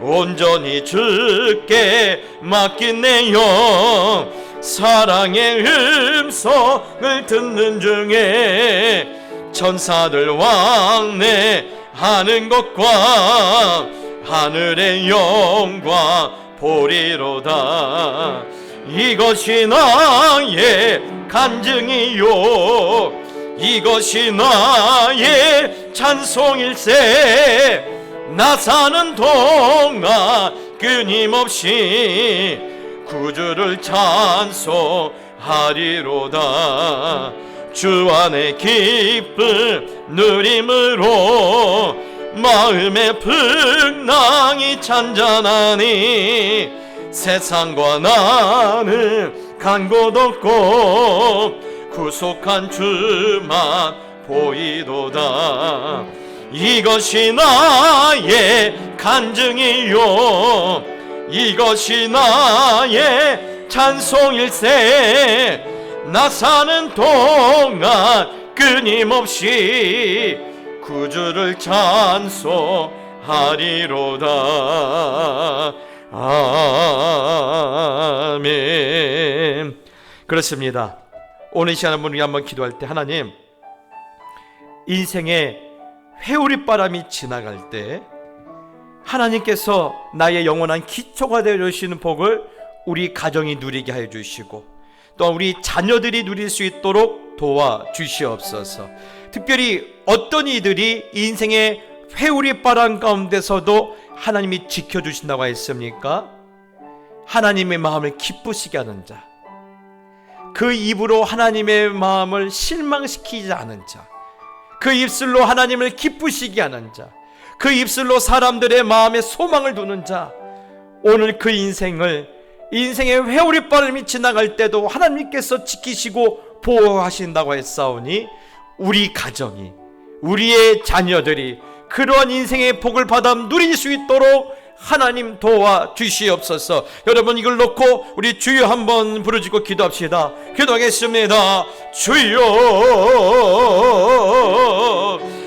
온전히 주께 맡긴 내 영 사랑의 음성을 듣는 중에 천사들 왕래하는 것과 하늘의 영광 보리로다. 이것이 나의 간증이요 이것이 나의 찬송일세. 나 사는 동안 끊임없이 구주를 찬송하리로다. 주 안에 기쁨 누림으로 마음의 풍랑이 잔잔하니 세상과 나는 간 곳 없고 구속한 주만 보이도다. 이것이 나의 간증이요 이것이 나의 찬송일세. 나 사는 동안 끊임없이 구주를 찬송하리로다. 아멘. 그렇습니다. 오늘 이 시간 우리 한번 기도할 때, 하나님, 인생의 회오리 바람이 지나갈 때 하나님께서 나의 영원한 기초가 되어 주시는 복을 우리 가정이 누리게 하여 주시고 또한 우리 자녀들이 누릴 수 있도록 도와주시옵소서. 특별히 어떤 이들이 인생의 회오리 바람 가운데서도 하나님이 지켜주신다고 했습니까? 하나님의 마음을 기쁘시게 하는 자, 그 입으로 하나님의 마음을 실망시키지 않은 자, 그 입술로 하나님을 기쁘시게 하는 자, 그 입술로 사람들의 마음에 소망을 두는 자, 오늘 그 인생의 회오리 바람이 지나갈 때도 하나님께서 지키시고 보호하신다고 했사오니 우리 가정이, 우리의 자녀들이 그러한 인생의 복을 받아 누릴 수 있도록 하나님 도와주시옵소서. 여러분, 이걸 놓고 우리 주여 한번 부르짖고 기도합시다. 기도하겠습니다. 주여.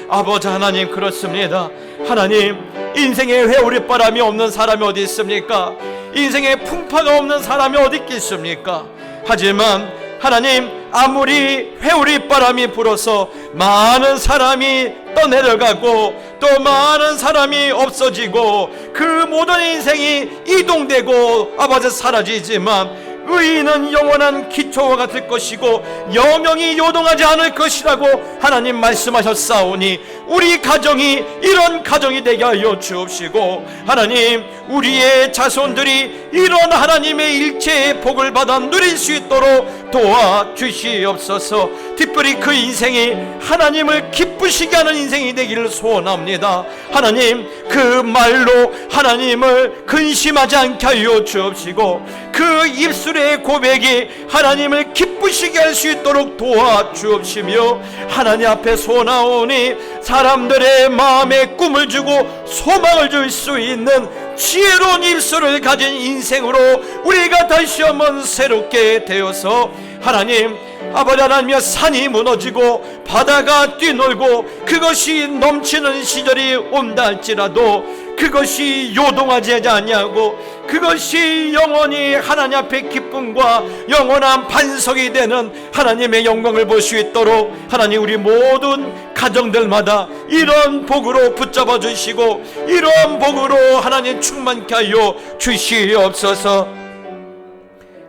아버지 하나님, 그렇습니다. 하나님, 인생의 회오리 바람이 없는 사람이 어디 있습니까? 인생의 풍파가 없는 사람이 어디 있겠습니까? 하지만 하나님, 아무리 회오리 바람이 불어서 많은 사람이 떠내려가고 또 많은 사람이 없어지고 그 모든 인생이 이동되고 아버지 사라지지만 의인은 영원한 기초와 같을 것이고 영영이 요동하지 않을 것이라고 하나님 말씀하셨사오니 우리 가정이 이런 가정이 되게 하여 주옵시고, 하나님, 우리의 자손들이 이런 하나님의 일체의 복을 받아 누릴 수 있도록 도와주시옵소서. 특별히 그 인생이 하나님을 기쁘시게 하는 인생이 되기를 소원합니다. 하나님, 그 말로 하나님을 근심하지 않게 하여 주옵시고 그 입술의 고백이 하나님을 기쁘시게 할 수 있도록 도와주옵시며, 하나님 앞에 소나오니 사람들의 마음에 꿈을 주고 소망을 줄 수 있는 지혜로운 입술을 가진 인생으로 우리가 다시 한번 새롭게 되어서 하나님, 아버지 하나님이여, 산이 무너지고 바다가 뛰놀고 그것이 넘치는 시절이 온다 할지라도 그것이 요동하지 아니하고 그것이 영원히 하나님 앞에 기쁨과 영원한 반석이 되는 하나님의 영광을 볼 수 있도록 하나님, 우리 모든 가정들마다 이런 복으로 붙잡아 주시고 이런 복으로 하나님 충만케 하여 주시옵소서.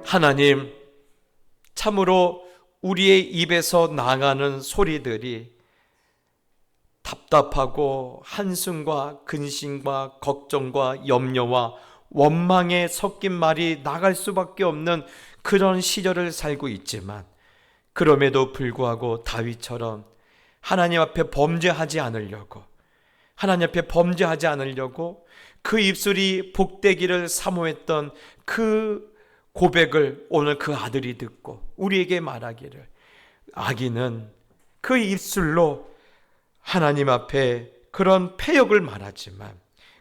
하나님, 참으로 우리의 입에서 나가는 소리들이 답답하고 한숨과 근심과 걱정과 염려와 원망에 섞인 말이 나갈 수밖에 없는 그런 시절을 살고 있지만, 그럼에도 불구하고 다윗처럼 하나님 앞에 범죄하지 않으려고, 그 입술이 복되기를 사모했던 그 고백을 오늘 그 아들이 듣고 우리에게 말하기를, 악인은 그 입술로 하나님 앞에 그런 패역을 말하지만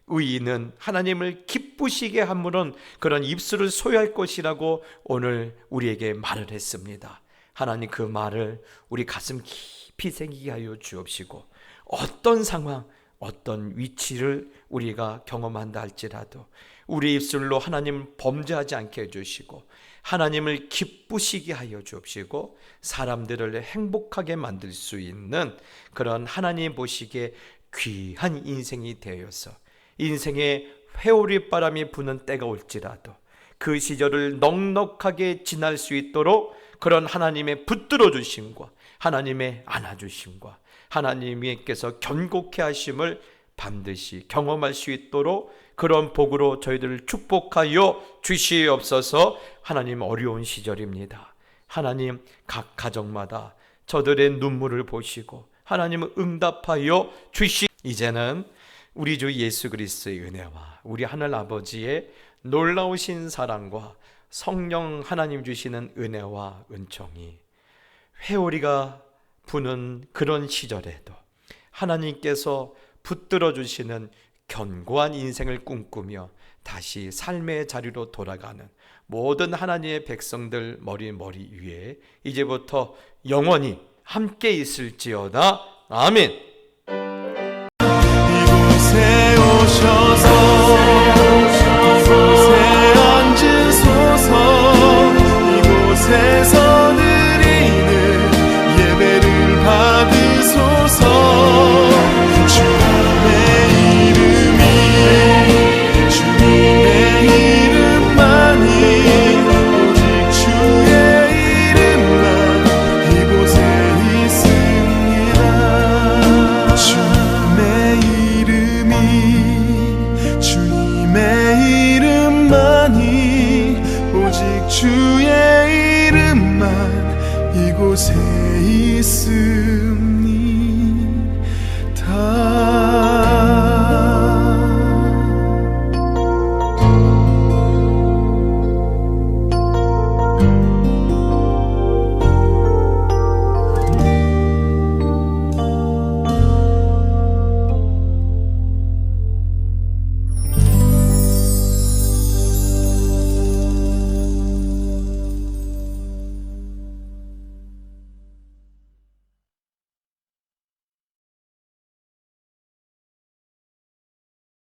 의인은 하나님을 기쁘시게 함으로는 그런 입술을 소유할 것이라고 오늘 우리에게 말을 했습니다. 하나님, 그 말을 우리 가슴 깊이 새기게 하여 주옵시고, 어떤 상황, 어떤 위치를 우리가 경험한다 할지라도 우리 입술로 하나님 범죄하지 않게 해주시고, 하나님을 기쁘시게 하여 주옵시고, 사람들을 행복하게 만들 수 있는 그런 하나님 보시기에 귀한 인생이 되어서 인생의 회오리 바람이 부는 때가 올지라도 그 시절을 넉넉하게 지날 수 있도록 그런 하나님의 붙들어 주심과 하나님의 안아주심과 하나님께서 견고케 하심을 반드시 경험할 수 있도록 그런 복으로 저희들을 축복하여 주시옵소서. 하나님, 어려운 시절입니다. 하나님, 각 가정마다 저들의 눈물을 보시고 하나님은 응답하여 이제는 우리 주 예수 그리스도의 은혜와 우리 하늘 아버지의 놀라우신 사랑과 성령 하나님 주시는 은혜와 은총이 회오리가 부는 그런 시절에도 하나님께서 붙들어 주시는 견고한 인생을 꿈꾸며 다시 삶의 자리로 돌아가는 모든 하나님의 백성들 머리 위에 이제부터 영원히 함께 있을지어다. 아멘.